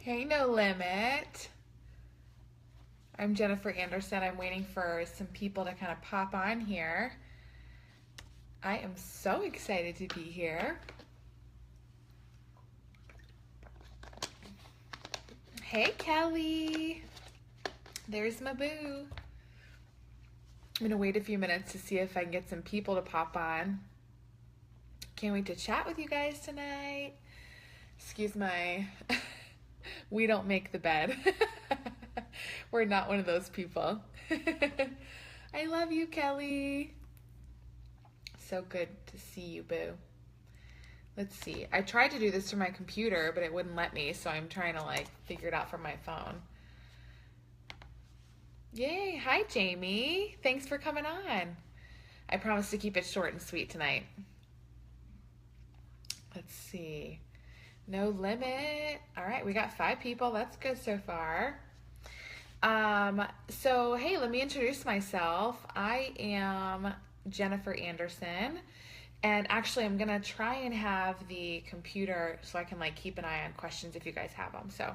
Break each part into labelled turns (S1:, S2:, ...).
S1: Hey, No Limit. I'm Jennifer Anderson. I'm waiting for some people to kind of pop on here. I am so excited to be here. Hey, Kelly. There's my boo. I'm going to wait a few minutes to see if I can get some people to pop on. Can't wait to chat with you guys tonight. Excuse my... We don't make the bed. We're not one of those people. I love you, Kelly. So good to see you, boo. Let's see. I tried to do this from my computer, but it wouldn't let me, so I'm trying to figure it out from my phone. Yay. Hi, Jamie. Thanks for coming on. I promise to keep it short and sweet tonight. Let's see. No Limit. All right, we got 5 people. That's good so far. So, hey, let me introduce myself. I am Jennifer Anderson, and actually I'm going to try and have the computer so I can keep an eye on questions if you guys have them. So,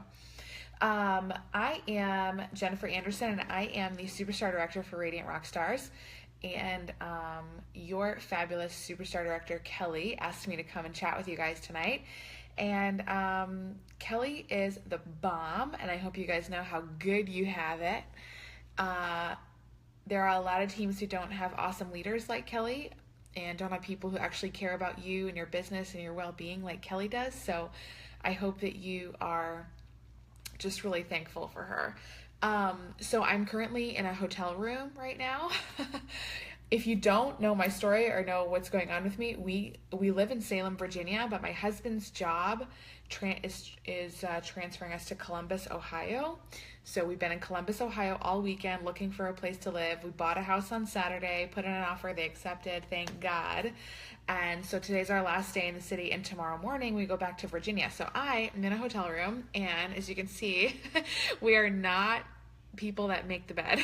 S1: I am Jennifer Anderson, and I am the Superstar Director for Radiant RockStars. And your fabulous Superstar Director, Kelly, asked me to come and chat with you guys tonight. And Kelly is the bomb, and I hope you guys know how good you have it. There are a lot of teams who don't have awesome leaders like Kelly, and don't have people who actually care about you and your business and your well-being like Kelly does. So I hope that you are just really thankful for her. So I'm currently in a hotel room right now. If you don't know my story or know what's going on with me, we live in Salem, Virginia, but my husband's job is transferring us to Columbus, Ohio. So we've been in Columbus, Ohio all weekend looking for a place to live. We bought a house on Saturday, put in an offer, they accepted, thank God. And so today's our last day in the city, and tomorrow morning we go back to Virginia. So I am in a hotel room, and as you can see, we are not people that make the bed.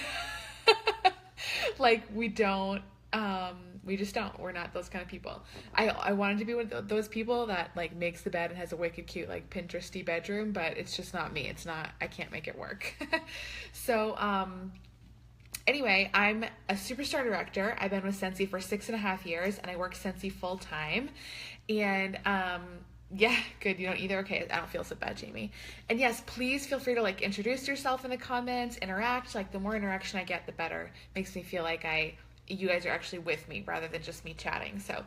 S1: We just don't. We're not those kind of people. I wanted to be one of those people that makes the bed and has a wicked cute Pinteresty bedroom, but it's just not me. I can't make it work. So anyway, I'm a Superstar Director. I've been with Scentsy for 6.5 years, and I work Scentsy full time. And yeah, good. You don't either? Okay, I don't feel so bad, Jamie. And yes, please feel free to introduce yourself in the comments, interact. The more interaction I get, the better. Makes me feel like you guys are actually with me rather than just me chatting. So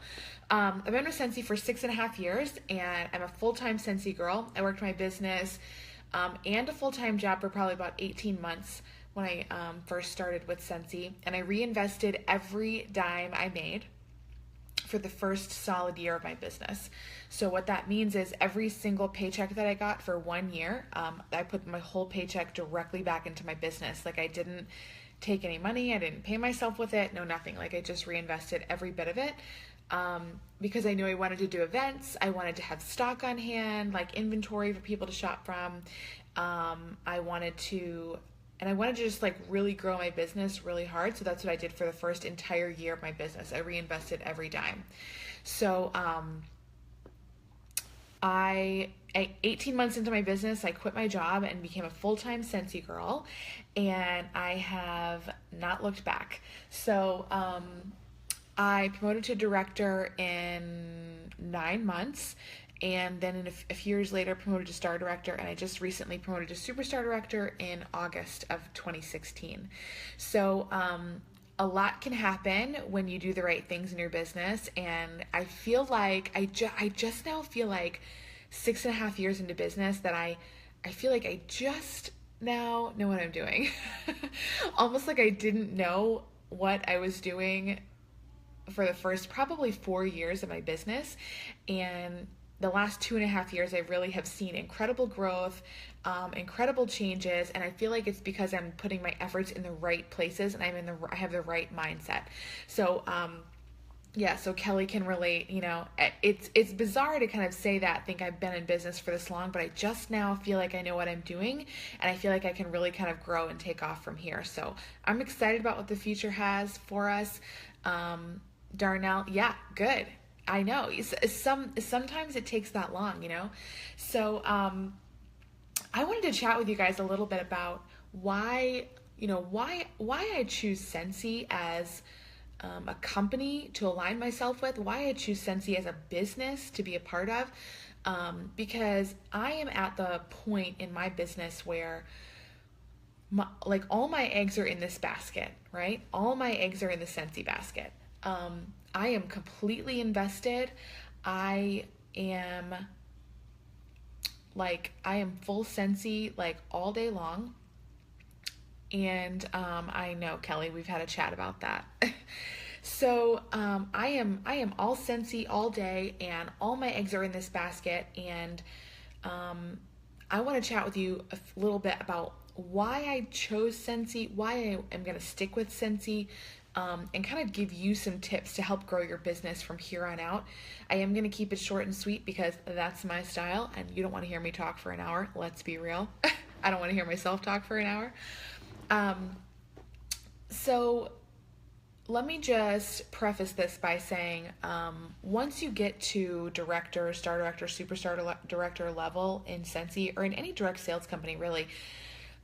S1: I've been with Scentsy for 6.5 years, and I'm a full-time Scentsy girl. I worked my business and a full-time job for probably about 18 months when I first started with Scentsy, and I reinvested every dime I made for the first solid year of my business. So what that means is every single paycheck that I got for 1 year, I put my whole paycheck directly back into my business. I didn't take any money, I didn't pay myself with it, no nothing. I just reinvested every bit of it because I knew I wanted to do events, I wanted to have stock on hand, inventory for people to shop from. I wanted to just really grow my business really hard. So that's what I did for the first entire year of my business. I reinvested every dime. So 18 months into my business, I quit my job and became a full-time Scentsy girl, and I have not looked back. So I promoted to director in 9 months, and then a few years later promoted to star director, and I just recently promoted to superstar director in August of 2016. So a lot can happen when you do the right things in your business, and I feel like I just now feel like 6.5 years into business that I feel like I just now know what I'm doing. Almost like I didn't know what I was doing for the first probably 4 years of my business, and the last 2.5 years, I really have seen incredible growth, incredible changes, and I feel like it's because I'm putting my efforts in the right places, and I have the right mindset. So, yeah, so Kelly can relate. It's bizarre to kind of say that, think I've been in business for this long, but I just now feel like I know what I'm doing, and I feel like I can really kind of grow and take off from here. So I'm excited about what the future has for us. Darnell, yeah, good. I know. Sometimes it takes that long, So I wanted to chat with you guys a little bit about why I choose Scentsy as a company to align myself with, why I choose Scentsy as a business to be a part of, because I am at the point in my business where all my eggs are in this basket, right? All my eggs are in the Scentsy basket. I am completely invested. I am full Scentsy all day long. And I know, Kelly, we've had a chat about that. So I am all Scentsy all day, and all my eggs are in this basket. And I want to chat with you a little bit about why I chose Scentsy, why I am going to stick with Scentsy, and kind of give you some tips to help grow your business from here on out. I am going to keep it short and sweet because that's my style, and you don't want to hear me talk for an hour. Let's be real. I don't want to hear myself talk for an hour. So let me just preface this by saying, once you get to director, star director, superstar director level in Scentsy, or in any direct sales company, really,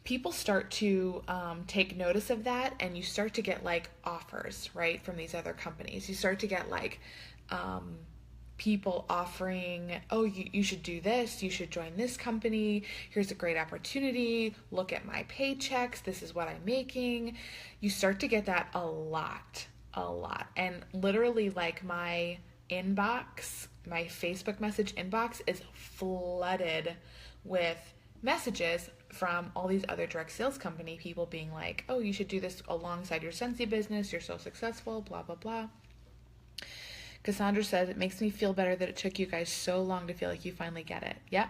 S1: people start to take notice of that, and you start to get offers, right, from these other companies. You start to get people offering, oh, you should do this, you should join this company, here's a great opportunity, look at my paychecks, this is what I'm making. You start to get that a lot. And literally my inbox, my Facebook message inbox is flooded with messages from all these other direct sales company people being like, oh, you should do this alongside your Scentsy business, you're so successful, blah, blah, blah. Cassandra says, it makes me feel better that it took you guys so long to feel like you finally get it. Yep.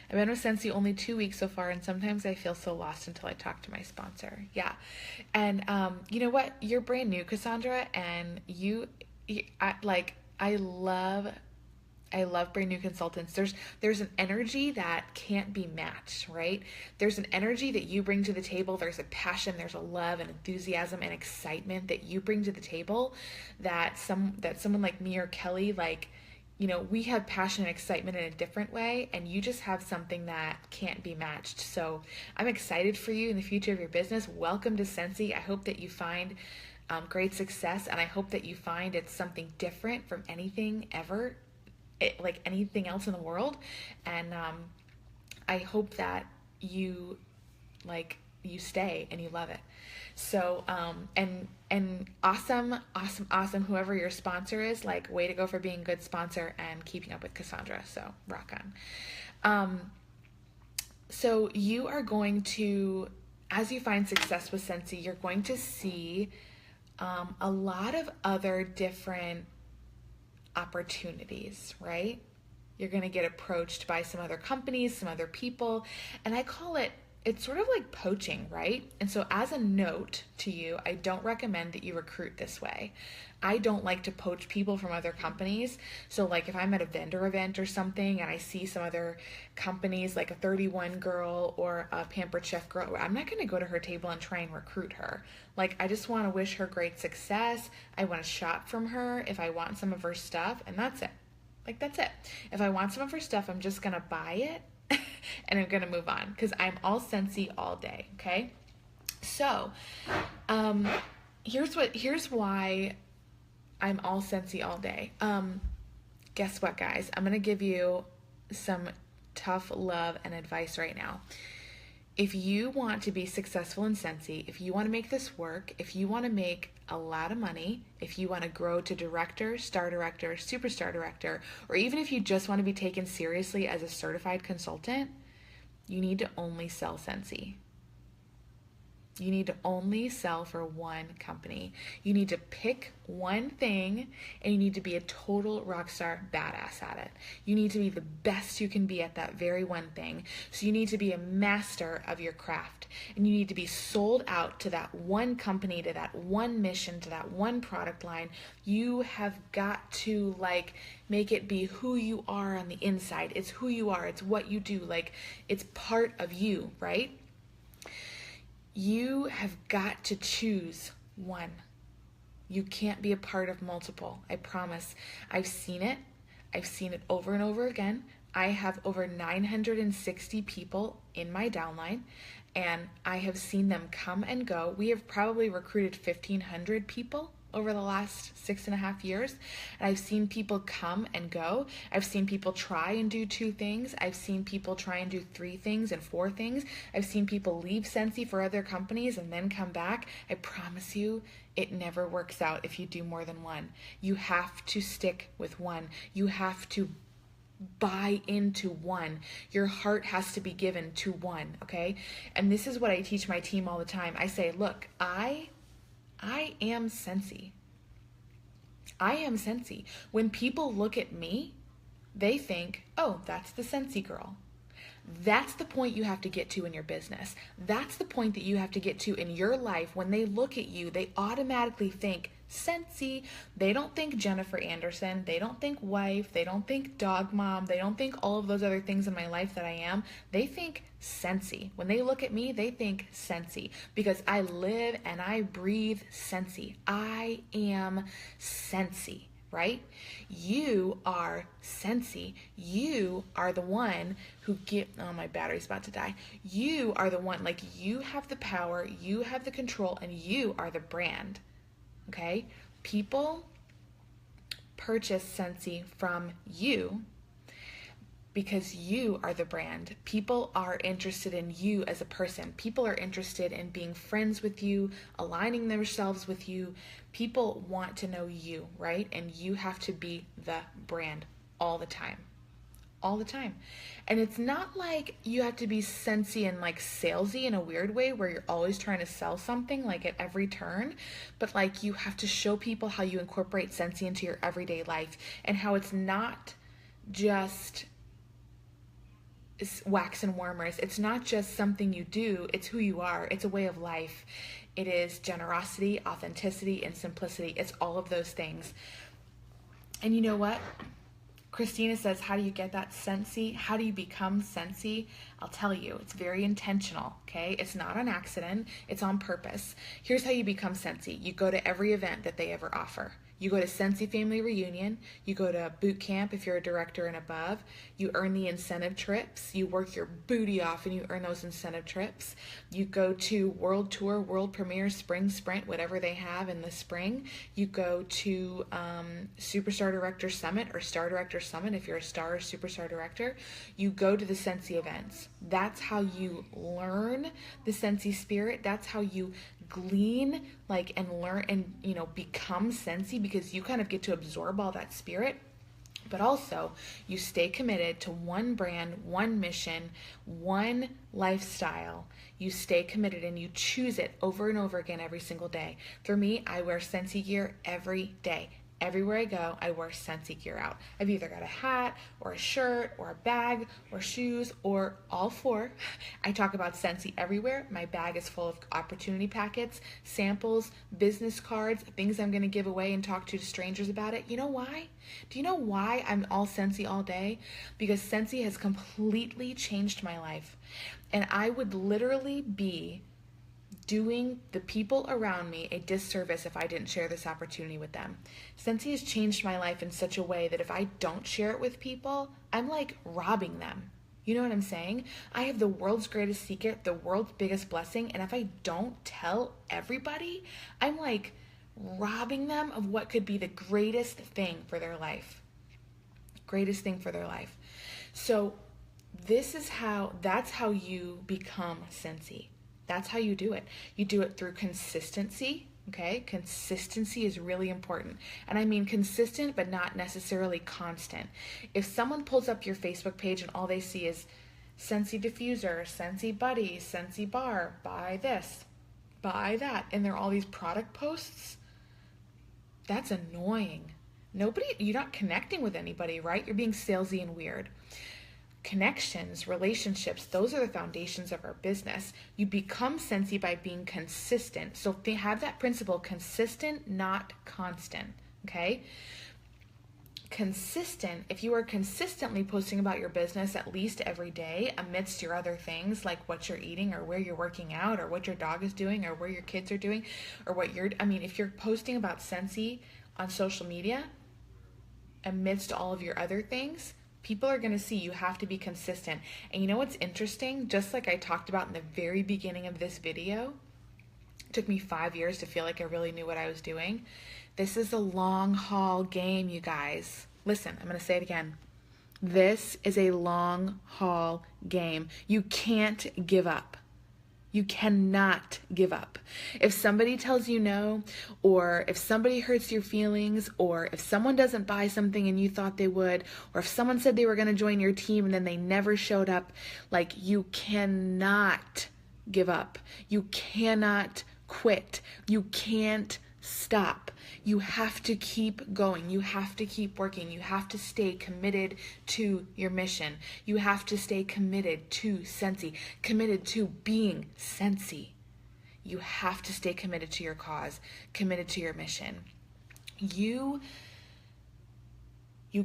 S1: I've been with Scentsy only 2 weeks so far, and sometimes I feel so lost until I talk to my sponsor. Yeah. And you know what? You're brand new, Cassandra, and I love brand new consultants. There's an energy that can't be matched, right? There's an energy that you bring to the table. There's a passion, there's a love and enthusiasm and excitement that you bring to the table that someone like me or Kelly, we have passion and excitement in a different way, and you just have something that can't be matched. So I'm excited for you in the future of your business. Welcome to Scentsy. I hope that you find great success, and I hope that you find it's something different from anything ever, anything else in the world. And I hope that you stay and you love it. So and awesome whoever your sponsor is, way to go for being a good sponsor and keeping up with Cassandra. So rock on. So you are going to, as you find success with Scentsy, you're going to see a lot of other different opportunities, right? You're going to get approached by some other companies, some other people, and it's sort of like poaching, right? And so as a note to you, I don't recommend that you recruit this way. I don't like to poach people from other companies. So if I'm at a vendor event or something and I see some other companies, like a 31 girl or a Pampered Chef girl, I'm not going to go to her table and try and recruit her. I just want to wish her great success. I want to shop from her if I want some of her stuff, and that's it. That's it. If I want some of her stuff, I'm just going to buy it and I'm going to move on because I'm all Scentsy all day, okay? So, here's why I'm all Scentsy all day. Guess what, guys? I'm going to give you some tough love and advice right now. If you want to be successful in Scentsy, if you want to make this work, if you want to make a lot of money, if you want to grow to director, star director, superstar director, or even if you just want to be taken seriously as a certified consultant, you need to only sell Scentsy. You need to only sell for one company. You need to pick one thing, and you need to be a total rock star badass at it. You need to be the best you can be at that very one thing. So you need to be a master of your craft, and you need to be sold out to that one company, to that one mission, to that one product line. You have got to make it be who you are on the inside. It's who you are. It's what you do. It's part of you, right? You have got to choose one. You can't be a part of multiple. I promise. I've seen it over and over again. I have over 960 people in my downline, and I have seen them come and go. We have probably recruited 1,500 people over the last 6.5 years, and I've seen people come and go. I've seen people try and do 2 things. I've seen people try and do 3 things and 4 things. I've seen people leave Scentsy for other companies and then come back. I promise you, it never works out if you do more than one. You have to stick with one. You have to buy into one. Your heart has to be given to one, okay? And this is what I teach my team all the time. I say, look, I am Scentsy. I am Scentsy. When people look at me, they think, oh, that's the Scentsy girl. That's the point you have to get to in your business. That's the point that you have to get to in your life. When they look at you, they automatically think Scentsy. They don't think Jennifer Anderson. They don't think wife. They don't think dog mom. They don't think all of those other things in my life that I am. They think Scentsy. When they look at me, they think Scentsy, because I live and I breathe Scentsy. I am Scentsy. Right? You are Scentsy. You are the one who oh, my battery's about to die. You are the one, like, you have the power, you have the control, and you are the brand. Okay? People purchase Scentsy from you because you are the brand. People are interested in you as a person. People are interested in being friends with you, aligning themselves with you. People want to know you, right? And you have to be the brand all the time. All the time. And it's not like you have to be Scentsy and like salesy in a weird way where you're always trying to sell something like at every turn, but like you have to show people how you incorporate Scentsy into your everyday life and how it's not just wax and warmers. It's not just something you do, it's who you are. It's a way of life. It is generosity, authenticity, and simplicity. It's all of those things. And you know what? Christina says, how do you get that Scentsy? How do you become Scentsy? I'll tell you, it's very intentional, okay? It's not on accident, it's on purpose. Here's how you become Scentsy. You go to every event that they ever offer. You go to Scentsy Family Reunion, you go to boot camp if you're a director and above, you earn the incentive trips, you work your booty off and you earn those incentive trips. You go to World Tour, World Premiere, Spring Sprint, whatever they have in the spring. You go to Superstar Director Summit or Star Director Summit if you're a star or superstar director. You go to the Scentsy events. That's how you learn the Scentsy spirit. That's how you glean and learn and become Scentsy, because you kind of get to absorb all that spirit. But also you stay committed to one brand, one mission, one lifestyle. You stay committed and you choose it over and over again every single day. For me, I wear Scentsy gear every day. Everywhere I go, I wear Scentsy gear out. I've either got a hat or a shirt or a bag or shoes or all 4. I talk about Scentsy everywhere. My bag is full of opportunity packets, samples, business cards, things I'm going to give away and talk to strangers about it. You know why? Do you know why I'm all Scentsy all day? Because Scentsy has completely changed my life. And I would literally be doing the people around me a disservice if I didn't share this opportunity with them. Scentsy has changed my life in such a way that if I don't share it with people, I'm like robbing them. You know what I'm saying? I have the world's greatest secret, the world's biggest blessing, and if I don't tell everybody, I'm like robbing them of what could be the greatest thing for their life. Greatest thing for their life. So that's how you become Scentsy. That's how you do it. You do it through consistency, okay? Consistency is really important. And I mean consistent, but not necessarily constant. If someone pulls up your Facebook page and all they see is Scentsy diffuser, Scentsy buddy, Scentsy bar, buy this, buy that, and there are all these product posts, that's annoying. You're not connecting with anybody, right? You're being salesy and weird. Connections, relationships, those are the foundations of our business. You become Scentsy by being consistent. So have that principle, consistent, not constant, okay? Consistent, if you are consistently posting about your business at least every day amidst your other things, like what you're eating or where you're working out or what your dog is doing or where your kids are doing or if you're posting about Scentsy on social media amidst all of your other things, People are going to see. You have to be consistent. And you know what's interesting? Just like I talked about in the very beginning of this video, it took me 5 years to feel like I really knew what I was doing. This is a long haul game, you guys. Listen, I'm going to say it again. This is a long haul game. You can't give up. You cannot give up. If somebody tells you no, or if somebody hurts your feelings, or if someone doesn't buy something and you thought they would, or if someone said they were going to join your team and then they never showed up, like, you cannot give up. You cannot quit. You can't stop. You have to keep going. You have to keep working. You have to stay committed to your mission. You have to stay committed to Scentsy, committed to being Scentsy. You have to stay committed to your cause, committed to your mission. You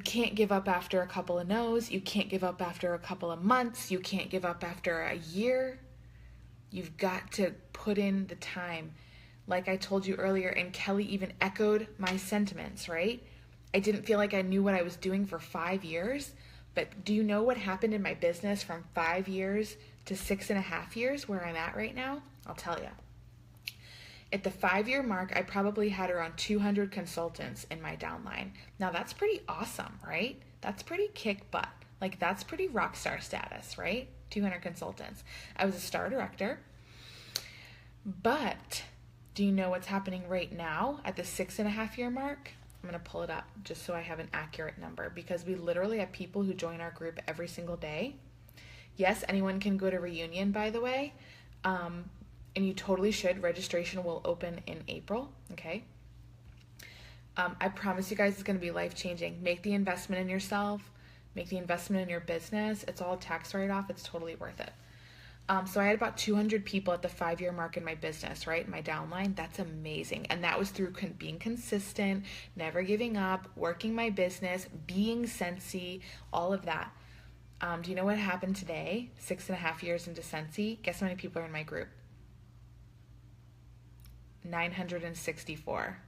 S1: can't give up after a couple of no's. You can't give up after a couple of months. You can't give up after a year. You've got to put in the time. Like I told you earlier, and Kelly even echoed my sentiments, right? I didn't feel like I knew what I was doing for 5 years, but do you know what happened in my business from 5 years to 6.5 years, where I'm at right now? I'll tell you. At the 5-year mark, I probably had around 200 consultants in my downline. Now that's pretty awesome, right? That's pretty kick butt. Like, that's pretty rock star status, right? 200 consultants. I was a star director, but do you know what's happening right now at the 6.5-year mark? I'm going to pull it up just so I have an accurate number, because we literally have people who join our group every single day. Yes, anyone can go to Reunion, by the way, and you totally should. Registration will open in April, okay? I promise you guys it's going to be life-changing. Make the investment in yourself. Make the investment in your business. It's all tax write-off. It's totally worth it. So I had about 200 people at the 5-year mark in my business, right? My downline. That's amazing. And that was through being consistent, never giving up, working my business, being Scentsy, all of that. Do you know what happened today? 6.5 years into Scentsy. Guess how many people are in my group? 964.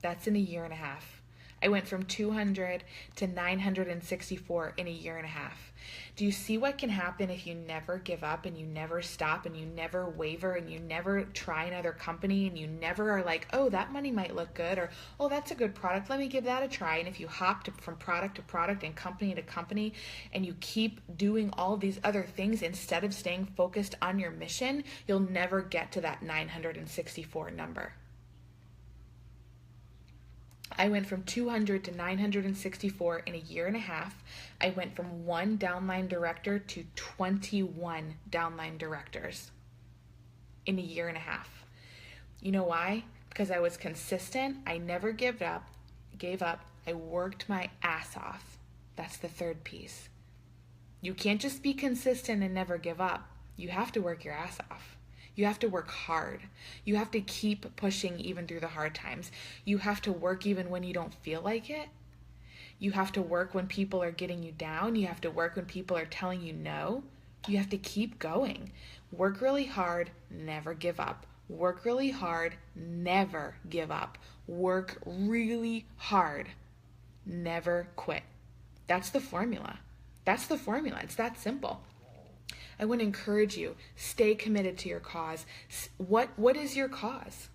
S1: That's in a year and a half. I went from 200 to 964 in a year and a half. Do you see what can happen if you never give up and you never stop and you never waver and you never try another company and you never are like, oh, that money might look good, or, oh, that's a good product, let me give that a try. And if you hop from product to product and company to company and you keep doing all these other things instead of staying focused on your mission, you'll never get to that 964 number. I went from 200 to 964 in a year and a half. I went from 1 downline director to 21 downline directors in a year and a half. You know why? Because I was consistent. I never gave up. I worked my ass off. That's the third piece. You can't just be consistent and never give up. You have to work your ass off. You have to work hard. You have to keep pushing even through the hard times. You have to work even when you don't feel like it. You have to work when people are getting you down. You have to work when people are telling you no. You have to keep going. Work really hard, never give up. Work really hard, never give up. Work really hard, never quit. That's the formula. That's the formula. It's that simple. I want to encourage you, stay committed to your cause. What is your cause?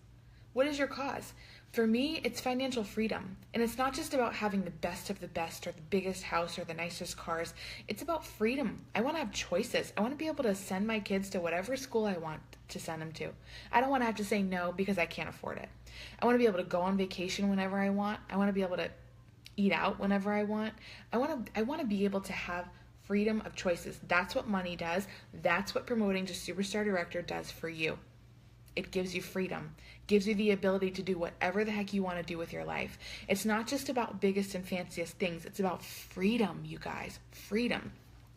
S1: What is your cause? For me, it's financial freedom. And it's not just about having the best of the best or the biggest house or the nicest cars. It's about freedom. I want to have choices. I want to be able to send my kids to whatever school I want to send them to. I don't want to have to say no because I can't afford it. I want to be able to go on vacation whenever I want. I want to be able to eat out whenever I want. I want to be able to have freedom of choices. That's what money does. That's what promoting to Superstar Director does for you. It gives you freedom, gives you the ability to do whatever the heck you want to do with your life. It's not just about biggest and fanciest things. It's about freedom, you guys. Freedom.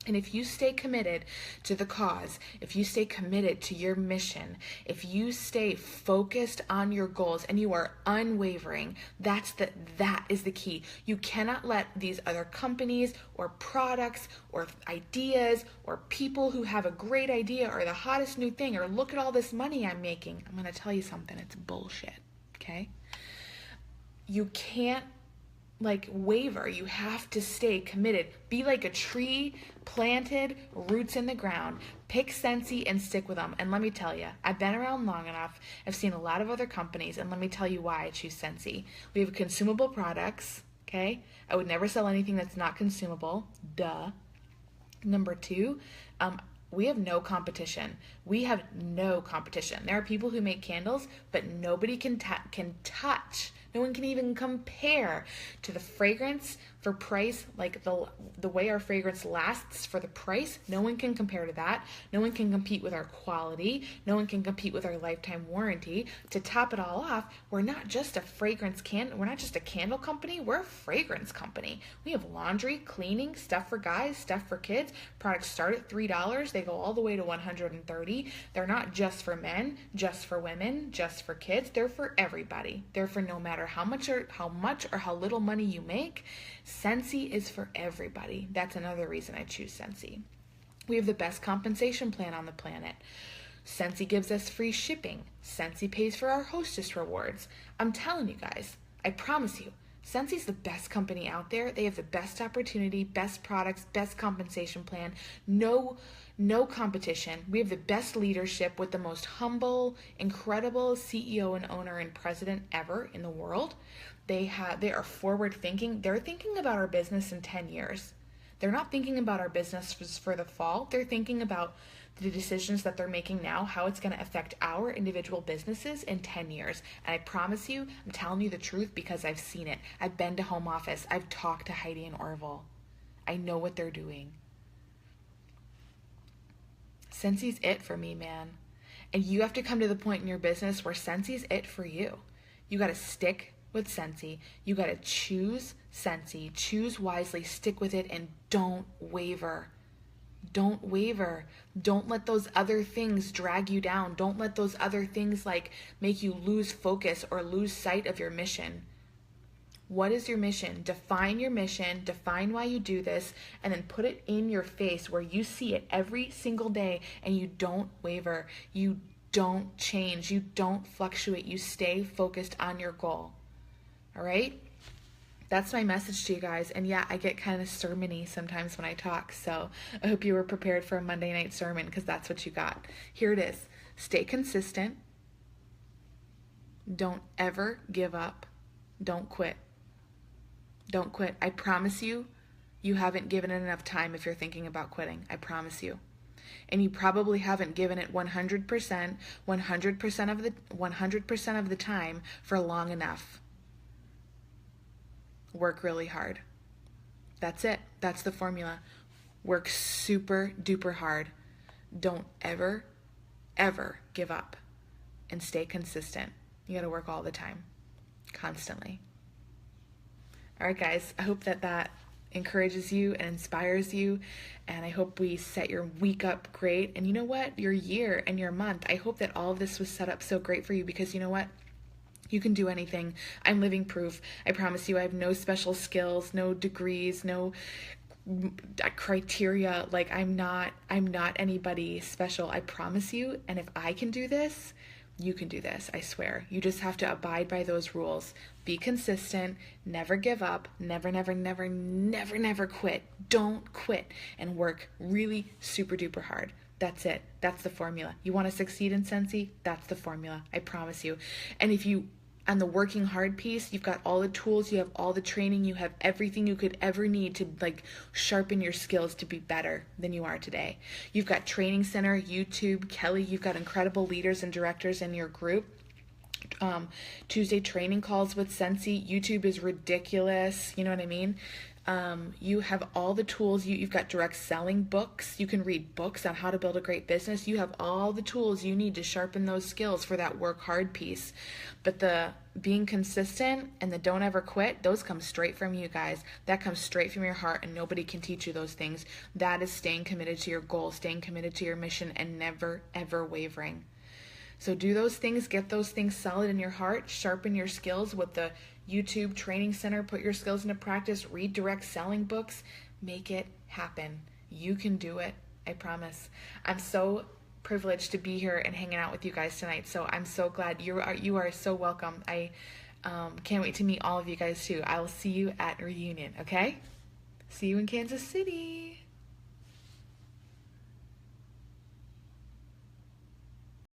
S1: And if you stay committed to the cause, if you stay committed to your mission, if you stay focused on your goals and you are unwavering, that is the key. You cannot let these other companies or products or ideas or people who have a great idea or the hottest new thing or look at all this money I'm making. I'm going to tell you something. It's bullshit. Okay? You can't like waver. You have to stay committed. Be like a tree planted, roots in the ground. Pick Scentsy and stick with them. And let me tell you, I've been around long enough. I've seen a lot of other companies, and let me tell you why I choose Scentsy. We have consumable products, okay? I would never sell anything that's not consumable. Duh. Number two, we have no competition. We have no competition. There are people who make candles, but nobody can touch. No one can even compare to the fragrance for price, like the way our fragrance lasts for the price. No one can compare to that. No one can compete with our quality. No one can compete with our lifetime warranty. To top it all off, we're not just a we're not just a candle company, we're a fragrance company. We have laundry, cleaning, stuff for guys, stuff for kids. Products start at $3. They go all the way to $130. They're not just for men, just for women, just for kids. They're for everybody. They're for no matter how much or how little money you make. Scentsy is for everybody. That's another reason I choose Scentsy. We have the best compensation plan on the planet. Scentsy gives us free shipping. Scentsy pays for our hostess rewards. I'm telling you guys, I promise you, Scentsy's the best company out there. They have the best opportunity, best products, best compensation plan. No competition. We have the best leadership with the most humble, incredible CEO and owner and president ever in the world. They are forward thinking. They're thinking about our business in 10 years. They're not thinking about our business for the fall. They're thinking about the decisions that they're making now, how it's going to affect our individual businesses in 10 years. And I promise you, I'm telling you the truth because I've seen it. I've been to home office. I've talked to Heidi and Orville. I know what they're doing. Scentsy's it for me, man. And you have to come to the point in your business where Scentsy's it for you. You got to stick with Scentsy. You got to choose Scentsy. Choose wisely, stick with it, and don't waver. Don't waver. Don't let those other things drag you down. Don't let those other things like make you lose focus or lose sight of your mission. What is your mission? Define your mission, define why you do this, and then put it in your face where you see it every single day and you don't waver. You don't change. You don't fluctuate. You stay focused on your goal. All right? That's my message to you guys. And yeah, I get kind of sermon-y sometimes when I talk. So I hope you were prepared for a Monday night sermon because that's what you got. Here it is. Stay consistent. Don't ever give up. Don't quit. Don't quit. I promise you, you haven't given it enough time if you're thinking about quitting. I promise you. And you probably haven't given it 100% of the time for long enough. Work really hard. That's it. That's the formula. Work super duper hard. Don't ever give up and stay consistent. You got to work all the time, constantly. All right, guys, I hope that encourages you and inspires you, and I hope we set your week up great. And you know what? Your year and your month. I hope that all of this was set up so great for you because you know what? You can do anything. I'm living proof. I promise you, I have no special skills, no degrees, no criteria. Like I'm not anybody special. I promise you. And if I can do this, you can do this. I swear. You just have to abide by those rules. Be consistent. Never give up. Never quit. Don't quit and work really super duper hard. That's it. That's the formula. You want to succeed in Scentsy? That's the formula. I promise you. And if you, on the working hard piece, you've got all the tools, you have all the training, you have everything you could ever need to like sharpen your skills to be better than you are today. You've got Training Center, YouTube, Kelly, you've got incredible leaders and directors in your group. Tuesday training calls with Scentsy. YouTube is ridiculous. You know what I mean? You have all the tools. You've got direct selling books. You can read books on how to build a great business. You have all the tools you need to sharpen those skills for that work hard piece. But the being consistent and the don't ever quit, those come straight from you guys. That comes straight from your heart, and nobody can teach you those things. That is staying committed to your goal, staying committed to your mission, and never ever wavering. So do those things, get those things solid in your heart, sharpen your skills with the YouTube Training Center, put your skills into practice, read direct selling books, make it happen. You can do it, I promise. I'm so privileged to be here and hanging out with you guys tonight, so I'm so glad. You are so welcome. Can't wait to meet all of you guys too. I will see you at reunion, okay? See you in Kansas City.